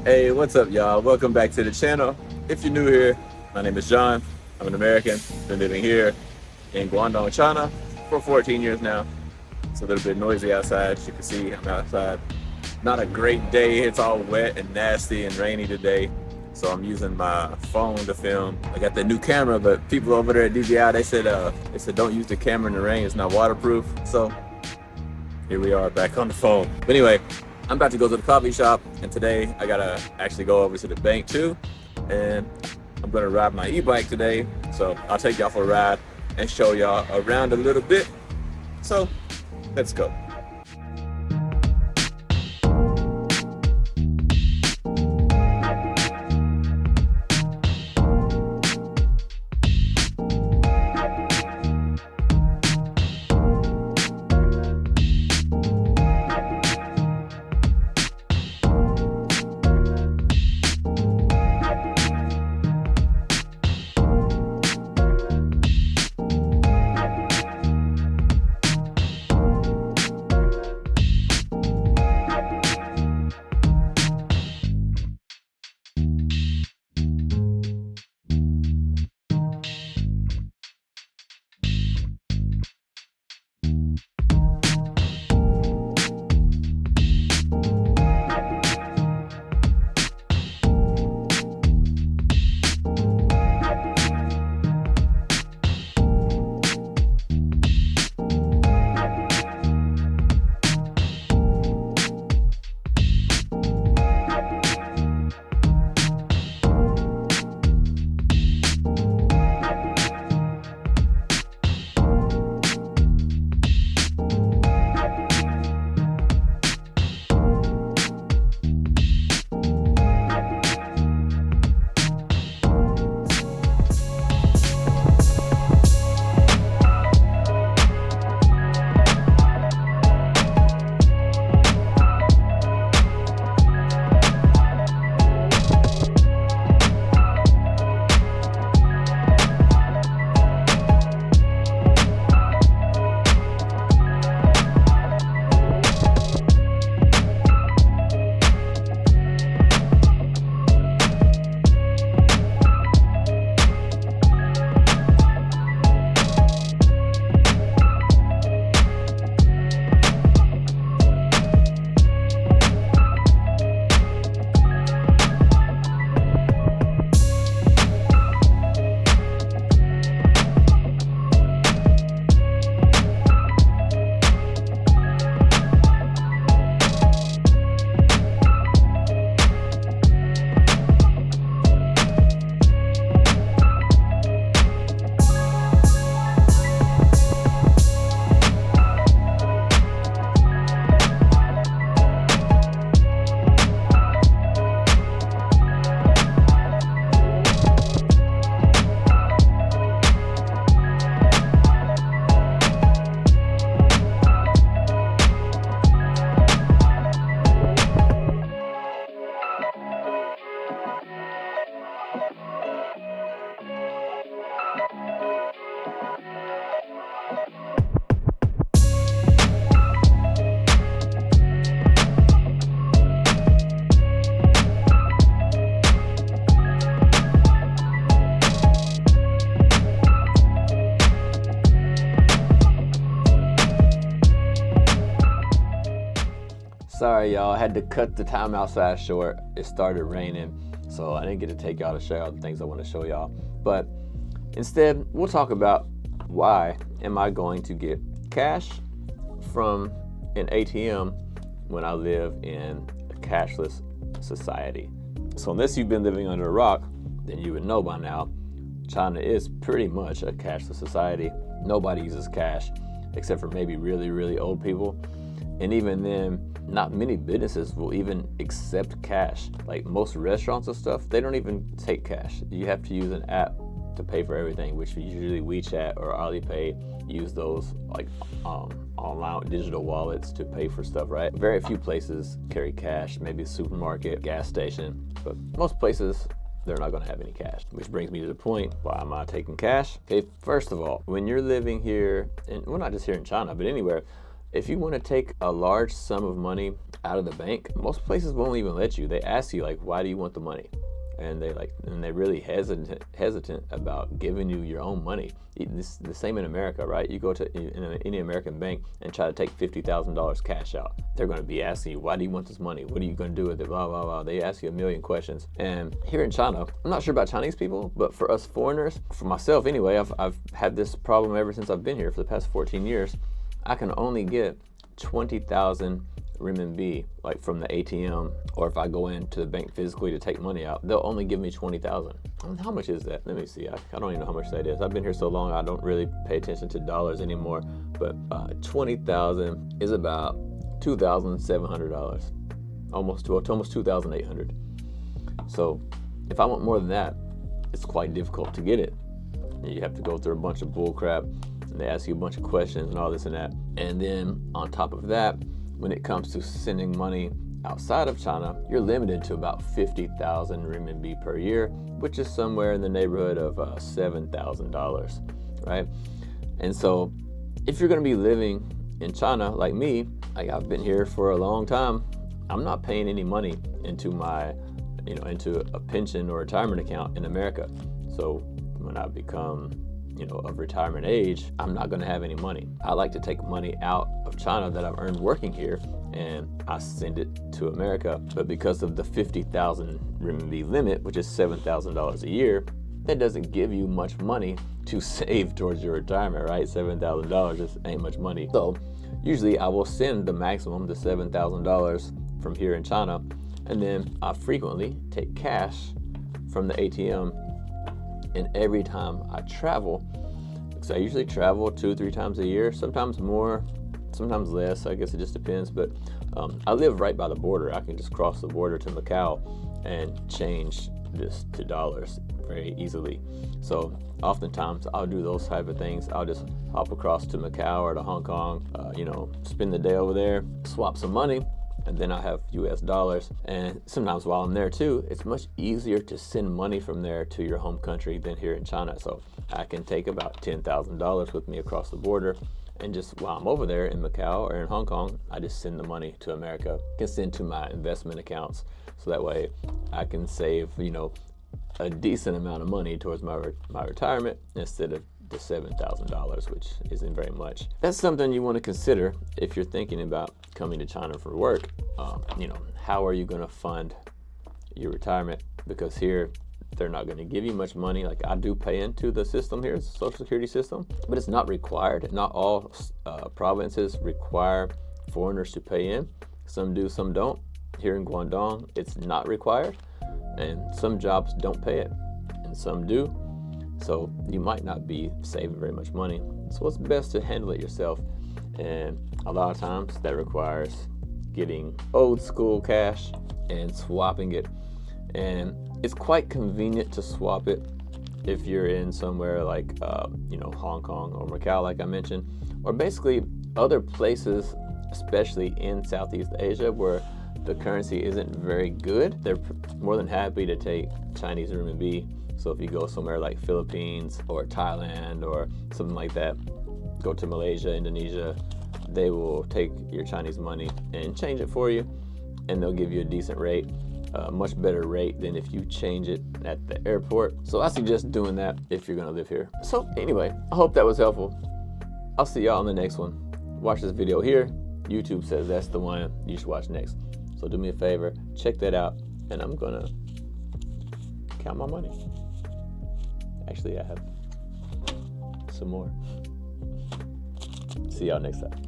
Hey, what's up, y'all? Welcome back to the channel. If you're new here, my name is John. I'm an American. Been living here in Guangdong, China for 14 years now. It's a little bit noisy outside. As you can see, I'm outside. Not a great day. It's all wet and nasty and rainy today. So I'm using my phone to film. I got the new camera, but people over there at DJI, they said don't use the camera in the rain. It's not waterproof. So here we are back on the phone. But anyway, I'm about to go to the coffee shop, and today I gotta actually go over to the bank too, and I'm gonna ride my e-bike today. So I'll take y'all for a ride and show y'all around a little bit. So let's go. Sorry, y'all. I had to cut the time outside short. It started raining, so I didn't get to take y'all to show y'all the things I want to show y'all. But instead, we'll talk about why am I going to get cash from an ATM when I live in a cashless society. So unless you've been living under a rock, then you would know by now, China is pretty much a cashless society. Nobody uses cash except for maybe really, really old people. And even then, not many businesses will even accept cash. Like most restaurants and stuff, they don't even take cash. You have to use an app to pay for everything, which is usually WeChat or Alipay. Use those like online digital wallets to pay for stuff, right? Very few places carry cash, maybe a supermarket, gas station, but most places they're not going to have any cash. Which brings me to the point, why am I taking cash? Okay, first of all, when you're living here, and well, not just here in China, but anywhere, if you want to take a large sum of money out of the bank, most places won't even let you. They ask you, like, why do you want the money? And they're really hesitant about giving you your own money. It's the same in America, right? You go to any American bank and try to take $50,000 cash out. They're going to be asking you, why do you want this money? What are you going to do with it? Blah, blah, blah. They ask you a million questions. And here in China, I'm not sure about Chinese people, but for us foreigners, for myself anyway, I've had this problem ever since I've been here for the past 14 years. I can only get 20,000 renminbi, like from the ATM, or if I go into the bank physically to take money out, they'll only give me 20,000. How much is that? Let me see. I don't even know how much that is. I've been here so long, I don't really pay attention to dollars anymore. But 20,000 is about $2,700, almost 2,800. So if I want more than that, it's quite difficult to get it. You have to go through a bunch of bull crap, and they ask you a bunch of questions and all this and that. And then on top of that, when it comes to sending money outside of China, you're limited to about 50,000 renminbi per year, which is somewhere in the neighborhood of $7,000, right? And so if you're going to be living in China like me, like I've been here for a long time, I'm not paying any money into my, into a pension or retirement account in America. So when I become of retirement age, I'm not going to have any money. I like to take money out of China that I've earned working here, and I send it to America. But because of the 50,000 renminbi limit, which is $7,000 a year, that doesn't give you much money to save towards your retirement, right? $7,000 just ain't much money. So usually I will send the maximum, the $7,000 from here in China, and then I frequently take cash from the ATM. And every time I travel, because I usually travel 2-3 times a year, sometimes more, sometimes less, I guess it just depends. But I live right by the border. I can just cross the border to Macau and change this to dollars very easily. So oftentimes I'll do those type of things. I'll just hop across to Macau or to Hong Kong, spend the day over there, swap some money, and then I have US dollars. And sometimes while I'm there too, it's much easier to send money from there to your home country than here in China. So I can take about $10,000 with me across the border, and just while I'm over there in Macau or in Hong Kong, I just send the money to America, can send to my investment accounts. So that way I can save, a decent amount of money towards my retirement instead of the $7,000, which isn't very much. That's something you want to consider if you're thinking about coming to China for work. How are you going to fund your retirement? Because here they're not going to give you much money. Like, I do pay into the system here, the Social Security system, but it's not required. Not all provinces require foreigners to pay in. Some do, some don't. Here in Guangdong, it's not required, and some jobs don't pay it, and some do. So you might not be saving very much money. So it's best to handle it yourself. And a lot of times that requires getting old school cash and swapping it. And it's quite convenient to swap it if you're in somewhere like, Hong Kong or Macau, like I mentioned, or basically other places, especially in Southeast Asia, where the currency isn't very good. They're more than happy to take Chinese renminbi. So if you go somewhere like Philippines or Thailand or something like that, go to Malaysia, Indonesia, they will take your Chinese money and change it for you, and they'll give you a decent rate, a much better rate than if you change it at the airport. So I suggest doing that if you're gonna live here. So anyway, I hope that was helpful. I'll see y'all on the next one. Watch this video here. YouTube says that's the one you should watch next. So do me a favor, check that out, and I'm gonna count my money. Actually, I have some more. See y'all next time.